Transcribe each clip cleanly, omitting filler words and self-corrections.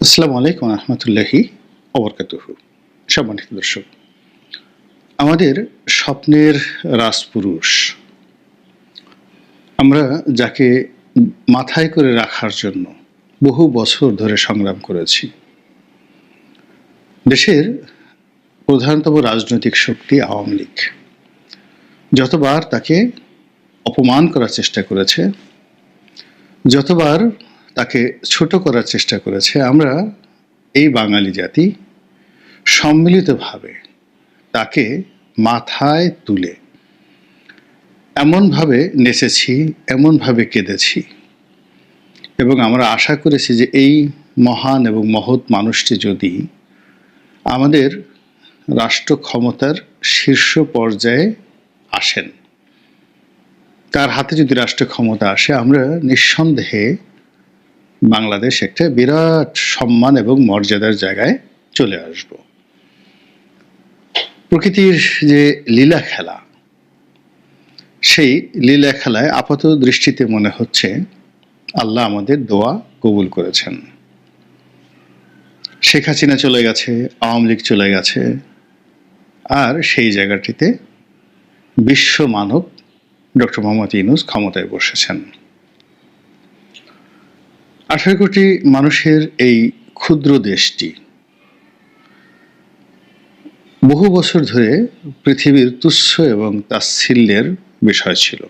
আসসালামু আলাইকুম রহমতুল্লাহি অবরকাতুহু। সম্মানিত দর্শক, আমাদের স্বপ্নের রাজপুরুষ, আমরা যাকে মাথায় করে রাখার জন্য বহু বছর ধরে সংগ্রাম করেছি, দেশের প্রধানতম রাজনৈতিক শক্তি আওয়ামী লীগ যতবার তাকে অপমান করার চেষ্টা করেছে, যতবার তাকে ছোট করার চেষ্টা করেছে, আমরা এই বাঙালি জাতি সম্মিলিতভাবে তাকে মাথায় তুলে এমনভাবে নেচেছি, এমনভাবে কেঁদেছি এবং আমরা আশা করেছি যে এই মহান এবং মহৎ মানুষটি যদি আমাদের রাষ্ট্র ক্ষমতার শীর্ষ পর্যায়ে আসেন, তার হাতে যদি রাষ্ট্র ক্ষমতা আসে, আমরা নিঃসন্দেহে বাংলাদেশ একটা বিরাট সম্মান এবং মর্যাদার জায়গায় চলে আসব। প্রকৃতির যে লীলা খেলা, সেই লীলা খেলায় আপাত দৃষ্টিতে মনে হচ্ছে আল্লাহ আমাদের দোয়া কবুল করেছেন। শেখ হাসিনা চলে গেছে, আওয়ামী লীগ চলে গেছে, আর সেই জায়গাটিতে বিশ্ব মানব ডক্টর মোহাম্মদ ইউনূস ক্ষমতায় বসেছেন। 18 কোটি মানুষের এই ক্ষুদ্র দেশটি বহু বছর ধরে পৃথিবীর তুচ্ছ এবং তাচ্ছিল্যের বিষয় ছিল।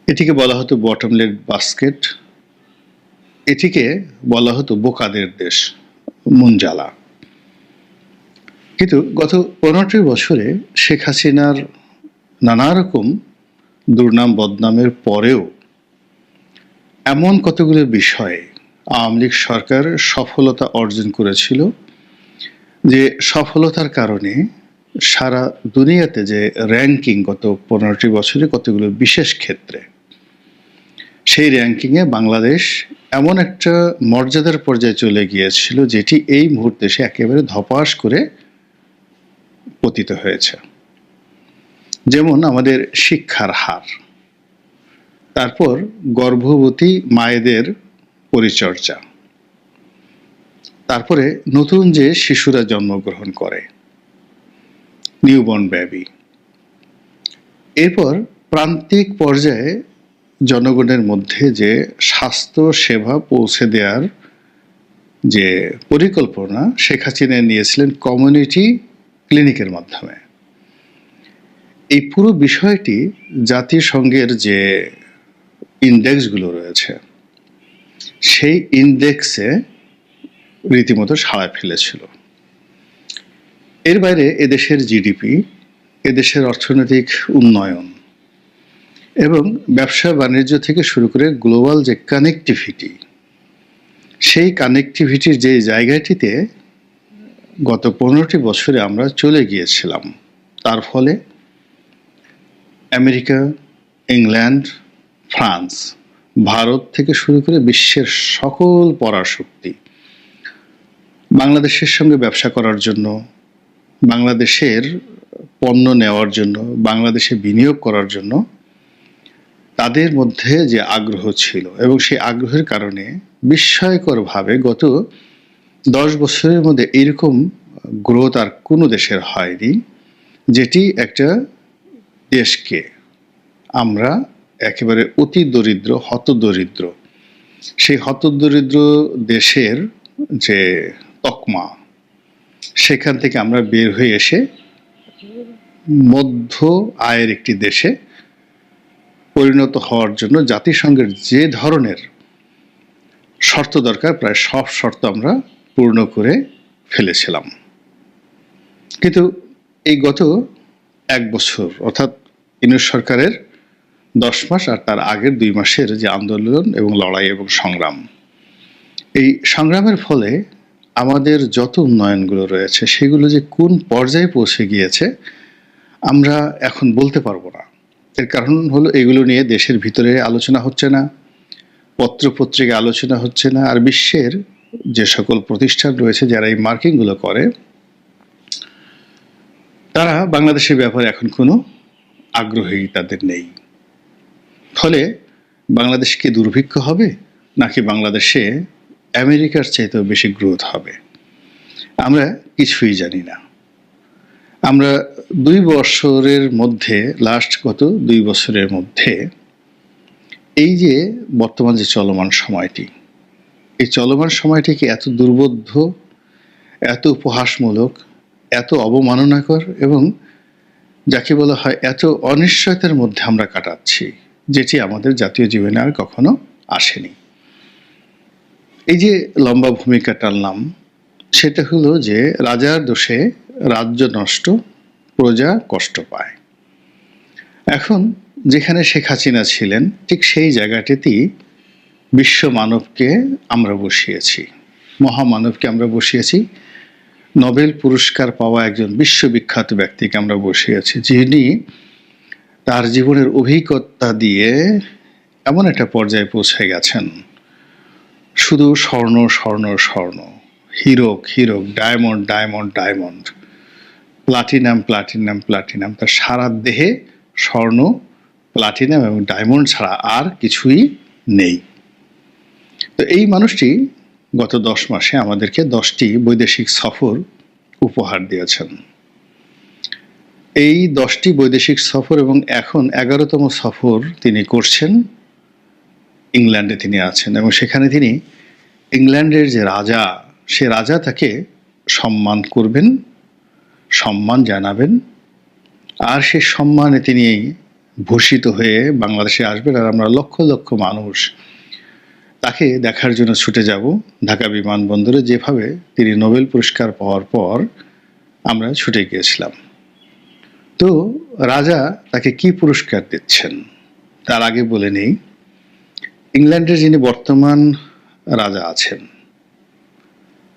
এটিকে বলা হতো বটমলেট বাস্কেট, এটিকে বলা হতো বোকাদের দেশ, মুঞ্জালা। কিন্তু গত 15টি বছরে শেখ হাসিনার নানা রকম দুর্নাম বদনামের পরেও এমন কতগুলো বিষয়ে আওয়ামী লীগ সরকার সফলতা অর্জন করেছিল, যে সফলতার কারণে সারা দুনিয়াতে যে র্যাঙ্কিং গত 15টি বছরে কতগুলো বিশেষ ক্ষেত্রে, সেই র্যাঙ্কিংয়ে বাংলাদেশ এমন একটা মর্যাদার পর্যায়ে চলে গিয়েছিল যেটি এই মুহূর্তে সে একেবারে ধপাস করে পতিত হয়েছে। যেমন আমাদের শিক্ষার হার, তারপর গর্ভবতী মায়েদের পরিচর্যা, তারপরে নতুন যে শিশুরা জন্মগ্রহণ করে, নিউবর্ন বেবি, এরপর প্রান্তিক পর্যায়ে জনগণের মধ্যে যে স্বাস্থ্য সেবা পৌঁছে দেওয়ার যে পরিকল্পনা শেখ হাসিনা নিয়েছিলেন কমিউনিটি ক্লিনিকের মাধ্যমে, এই পুরো বিষয়টি জাতিসংঘের যে ইন্ডেক্সগুলো রয়েছে, সেই ইন্ডেক্সে রীতিমতো সাড়া ফেলেছিল। এর বাইরে এদেশের জিডিপি, এদেশের অর্থনৈতিক উন্নয়ন এবং ব্যবসা বাণিজ্য থেকে শুরু করে গ্লোবাল যে কানেক্টিভিটি, সেই কানেক্টিভিটির যে জায়গাটিতে গত 15টি বছরে আমরা চলে গিয়েছিলাম, তার ফলে আমেরিকা, ইংল্যান্ড, ফ্রান্স, ভারত থেকে শুরু করে বিশ্বের সকল পরাশক্তি বাংলাদেশের সঙ্গে ব্যবসা করার জন্য, বাংলাদেশের পণ্য নেওয়ার জন্য, বাংলাদেশে বিনিয়োগ করার জন্য তাদের মধ্যে যে আগ্রহ ছিল, এবং সেই আগ্রহের কারণে বিস্ময়করভাবে গত 10 বছরের মধ্যে এরকম গ্রোথ আর কোনো দেশের হয়নি, যেটি একটা দেশকে আমরা একেবারে অতি দরিদ্র, হতদরিদ্র, সেই হতদরিদ্র দেশের যে তকমা, সেখান থেকে আমরা বের হয়ে এসে মধ্য আয়ের একটি দেশে পরিণত হওয়ার জন্য জাতিসংঘের যে ধরনের শর্ত দরকার, প্রায় সব শর্ত আমরা পূর্ণ করে ফেলেছিলাম। কিন্তু এই গত 1 বছর, অর্থাৎ ইউনূস সরকারের 10 মাস আর তার আগের 2 মাসের যে আন্দোলন এবং লড়াই এবং সংগ্রাম, এই সংগ্রামের ফলে আমাদের যত উন্নয়নগুলো রয়েছে সেগুলো যে কোন পর্যায়ে পৌঁছে গিয়েছে আমরা এখন বলতে পারবো না। এর কারণ হলো এগুলো নিয়ে দেশের ভিতরে আলোচনা হচ্ছে না, পত্রপত্রিকা আলোচনা হচ্ছে না, আর বিশ্বের যে সকল প্রতিষ্ঠান রয়েছে যারা এই মার্কিংগুলো করে, তারা বাংলাদেশের ব্যাপারে এখন কোনো আগ্রহী তাদের নেই। ফলে বাংলাদেশ কি দুর্ভিক্ষ হবে, নাকি বাংলাদেশে আমেরিকার চাইতেও বেশি গ্রোথ হবে। আমরা কিছুই জানি না। আমরা 2 বছরের মধ্যে, লাস্ট গত 2 বছরের মধ্যে এই যে বর্তমান যে চলমান সময়টি, এই চলমান সময়টিকে এত দুর্বোধ্য, এত উপহাসমূলক, এত অবমাননাকর এবং যাকে বলা হয় এত অনিশ্চয়তার মধ্যে আমরা কাটাচ্ছি, যেটি আমাদের জাতীয় জীবনে আর কখনো আসেনি। এই যে লম্বা ভূমিকা টানলাম, সেটা হলো যে রাজার দোষে রাজ্য নষ্ট, প্রজা কষ্ট পায়। এখন যেখানে শেখ হাসিনা ছিলেন, ঠিক সেই জায়গাটিতেই বিশ্ব মানবকে আমরা বসিয়েছি, মহামানবকে আমরা বসিয়েছি, নোবেল পুরস্কার পাওয়া একজন বিশ্ববিখ্যাত ব্যক্তিকে আমরা বসিয়েছি, যিনি তার জীবনের অভিজ্ঞতা দিয়ে এমন একটা পর্যায়ে পৌঁছে গেছেন, শুধু স্বর্ণ স্বর্ণ স্বর্ণ, হীরক হীরক, diamond diamond diamond, platinum platinum platinum, তার সারা দেহে স্বর্ণ, প্লাটিনাম এবং ডায়মন্ড ছাড়া আর কিছুই নেই। তো এই মানুষটি গত 10 মাসে আমাদেরকে 10টি বৈদেশিক সফর উপহার দিয়েছেন। এই 10টি বৈদেশিক সফর এবং এখন 11তম সফর তিনি করছেন। ইংল্যান্ডে তিনি আছেন এবং সেখানে তিনি ইংল্যান্ডের যে রাজা, সে রাজা তাকে সম্মান করবেন, সম্মান জানাবেন, আর সে সম্মানে তিনি ভূষিত হয়ে বাংলাদেশে আসবেন। আর আমরা লক্ষ লক্ষ মানুষ তাকে দেখার জন্য ছুটে যাব ঢাকা বিমানবন্দরে, যেভাবে তিনি নোবেল পুরস্কার পাওয়ার পর আমরা ছুটে গিয়েছিলাম। তো রাজা তাকে কি পুরস্কার দিচ্ছেন তার আগে বলে নেই, ইংল্যান্ডের যিনি বর্তমান রাজা আছেন,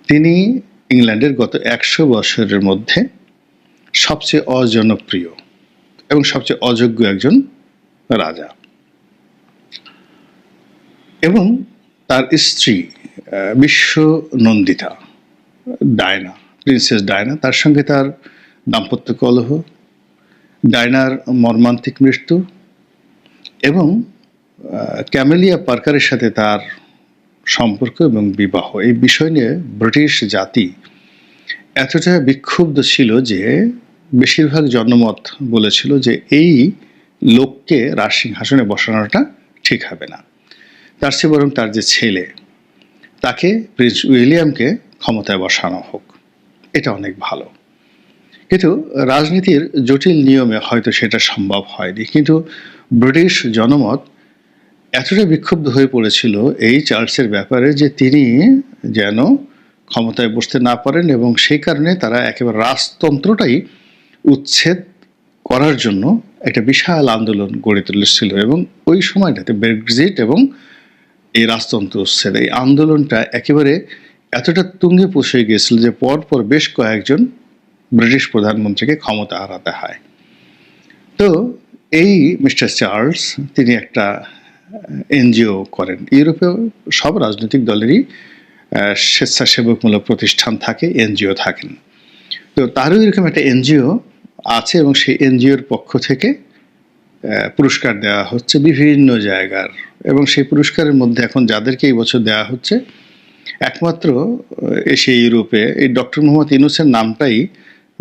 তিনি ইংল্যান্ডের গত 100 বছরের মধ্যে সবচেয়ে অজনপ্রিয় এবং সবচেয়ে অযোগ্য একজন রাজা। এবং তার স্ত্রী বিশ্ব নন্দিতা ডায়না, প্রিন্সেস ডায়না, তার সঙ্গে তার দাম্পত্য কলহ, ডায়নার মর্মান্তিক মৃত্যু এবং ক্যামেলিয়া পার্কারের সাথে তার সম্পর্ক এবং বিবাহ, এই বিষয় নিয়ে ব্রিটিশ জাতি এতটা বিক্ষুব্ধ ছিল যে বেশিরভাগ জনমত বলেছিল যে এই লোককে রাজসিংহাসনে বসানোটা ঠিক হবে না, তার চেয়ে বরং তার যে ছেলে, তাকে প্রিন্স উইলিয়ামকে ক্ষমতায় বসানো হোক, এটা অনেক ভালো। কিন্তু রাজনীতির জটিল নিয়মে হয়তো সেটা সম্ভব হয়নি, কিন্তু ব্রিটিশ জনমত এতটা বিক্ষুব্ধ হয়ে পড়েছিল এই চার্লসের ব্যাপারে যে তিনি যেন ক্ষমতায় বসতে না পারেন, এবং সেই কারণে তারা একেবারে রাজতন্ত্রটাই উচ্ছেদ করার জন্য একটা বিশাল আন্দোলন গড়ে তুলেছিল। এবং ওই সময়টাতে ব্রেক্সিট এবং এই রাজতন্ত্র উচ্ছেদ, এই আন্দোলনটা একেবারে এতটা তুঙ্গে পৌঁছে গিয়েছিল যে পরপর বেশ কয়েকজন ব্রিটিশ প্রধানমন্ত্রীকে ক্ষমতা হারাতে হয়। তো এই মিস্টার চার্লস তিনি একটা এনজিও করেন। ইউরোপেও সব রাজনৈতিক দলেরই স্বেচ্ছাসেবকমূলক প্রতিষ্ঠান থাকে, এনজিও থাকেন। তো তারও এরকম একটা এনজিও আছে এবং সেই এনজিওর পক্ষ থেকে পুরস্কার দেওয়া হচ্ছে বিভিন্ন জায়গার, এবং সেই পুরস্কারের মধ্যে এখন যাদেরকে এই বছর দেওয়া হচ্ছে একমাত্র এশিয়া ইউরোপে এই ডক্টর মোহাম্মদ ইউনূসের নামটাই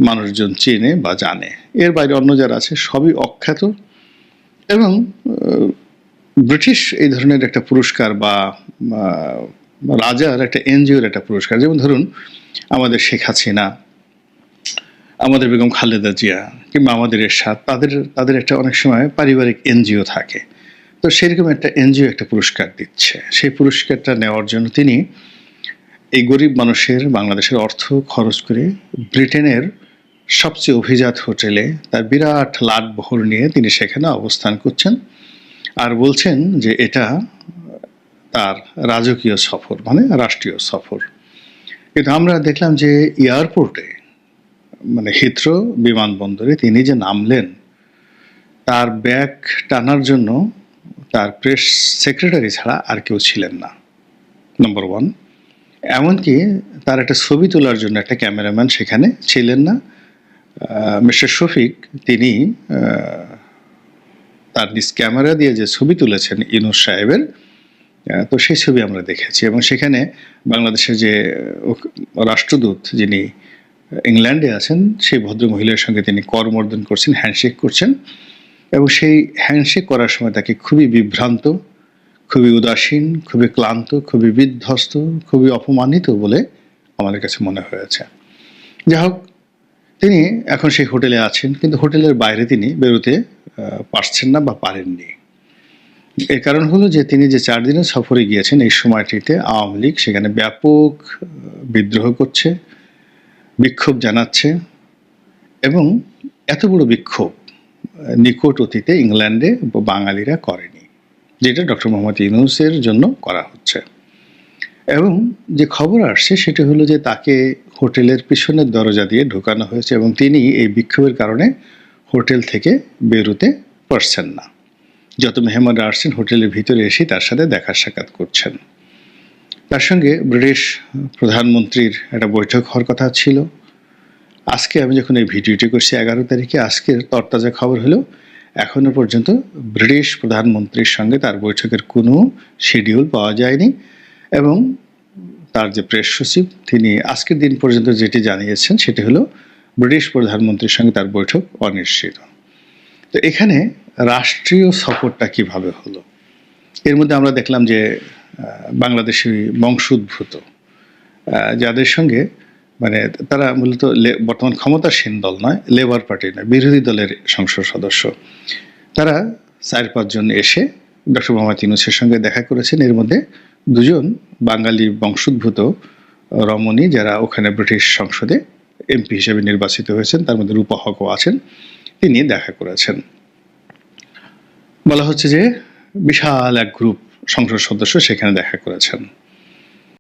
মানুষজন চেনে বা জানে, এর বাইরে অন্য যারা আছে সবই অখ্যাত। এবং ব্রিটিশ এই ধরনের একটা পুরস্কার বা রাজার একটা এনজিওর একটা পুরস্কার, যেমন ধরুন আমাদের শেখ হাসিনা, আমাদের বেগম খালেদা জিয়া কিংবা আমাদের এরশাদ, তাদের একটা অনেক সময় পারিবারিক এনজিও থাকে। তো সেরকম একটা এনজিও একটা পুরস্কার দিচ্ছে। সেই পুরস্কারটা নেওয়ার জন্য তিনি এই গরিব মানুষের, বাংলাদেশের অর্থ খরচ করে ব্রিটেনের সবচেয়ে অভিজাত হোটেলে তার বিরাট লাটবহর নিয়ে তিনি সেখানে অবস্থান করছেন আর বলছেন যে এটা তার রাজকীয় সফর, মানে রাষ্ট্রীয় সফর। কিন্তু আমরা দেখলাম যে এয়ারপোর্টে, মানে হিথ্রো বিমানবন্দরে তিনি যে নামলেন, তার ব্যাগ টানার জন্য তার প্রেস সেক্রেটারি ছাড়া আর কেউ ছিলেন না, নম্বর 1। এমনকি তার একটা ছবি তোলার জন্য একটা ক্যামেরাম্যান সেখানে ছিলেন না। মিস্টার শফিক তিনি তার নিজ ক্যামেরা দিয়ে যে ছবি তুলেছেন ইউনূস সাহেবের, তো সেই ছবি আমরা দেখেছি এবং সেখানে বাংলাদেশের যে রাষ্ট্রদূত যিনি ইংল্যান্ডে আছেন সেই ভদ্র মহিলার সঙ্গে তিনি করমর্দন করছেন, হ্যান্ডশেক করছেন এবং সেই হ্যান্ডশেক করার সময় তাকে খুবই বিভ্রান্ত, খুবই উদাসীন, খুবই ক্লান্ত, খুবই বিধ্বস্ত, খুবই অপমানিত বলে আমাদের কাছে মনে হয়েছে। যাই হোক, তিনি এখন সেই হোটেলে আছেন, কিন্তু হোটেলের বাইরে তিনি বেরোতে পারছেন না বা পারেননি। এর কারণ হলো যে তিনি যে 4 দিনের সফরে গিয়েছেন এই সময়টিতে আওয়ামী লীগ সেখানে ব্যাপক বিদ্রোহ করছে, বিক্ষোভ জানাচ্ছে এবং এত বড় বিক্ষোভ নিকট অতীতে ইংল্যান্ডে বাঙালিরা করেনি, যেটা ডক্টর মোহাম্মদ ইউনূসের জন্য করা হচ্ছে। এবং যে খবর আসছে সেটা হলো যে তাকে হোটেলের পিছনের দরজা দিয়ে ঢোকানো হয়েছে এবং তিনি এই বিক্ষোভের কারণে হোটেল থেকে বেরোতে পারছেন না। যত মেহমানরা আসছেন হোটেলের ভিতরে এসে তার সাথে দেখা সাক্ষাৎ করছেন। তার সঙ্গে ব্রিটিশ প্রধানমন্ত্রীর একটা বৈঠক হওয়ার কথা ছিল। আজকে আমি যখন এই ভিডিওটি করছি 11 তারিখে, আজকের তরতাজা খবর হলো এখনো পর্যন্ত ব্রিটিশ প্রধানমন্ত্রীর সঙ্গে তার বৈঠকের কোনো শিডিউল পাওয়া যায়নি এবং তার যে প্রেস সচিব তিনি আজকের দিন পর্যন্ত যেটি জানিয়েছেন সেটি হলো ব্রিটিশ প্রধানমন্ত্রীর সঙ্গে তার বৈঠক অনিশ্চিত। তো এখানে রাষ্ট্রীয় সফরটা কিভাবে হলো? এর মধ্যে আমরা দেখলাম যে বাংলাদেশি বংশোদ্ভূত যাদের সঙ্গে মানে তারা মূলত বর্তমান ক্ষমতাসীন দল নয়, লেবার পার্টি নয়, বিরোধী দলের সংসদ সদস্য, তারা 4-5 জন এসে ডক্টর মোহাম্মদ ইউনূসের সঙ্গে দেখা করেছেন। এর মধ্যে 2 জন বাঙালি বংশোদ্ভূত রমণী যারা ওখানে ব্রিটিশ সংসদে এমপি হিসেবে নির্বাচিত হয়েছেন, তার মধ্যে রূপা হকও আছেন, তিনি দেখা করেছেন। বলা হচ্ছে যে বিশাল এক গ্রুপ সংসদ সদস্য সেখানে দেখা করেছেন।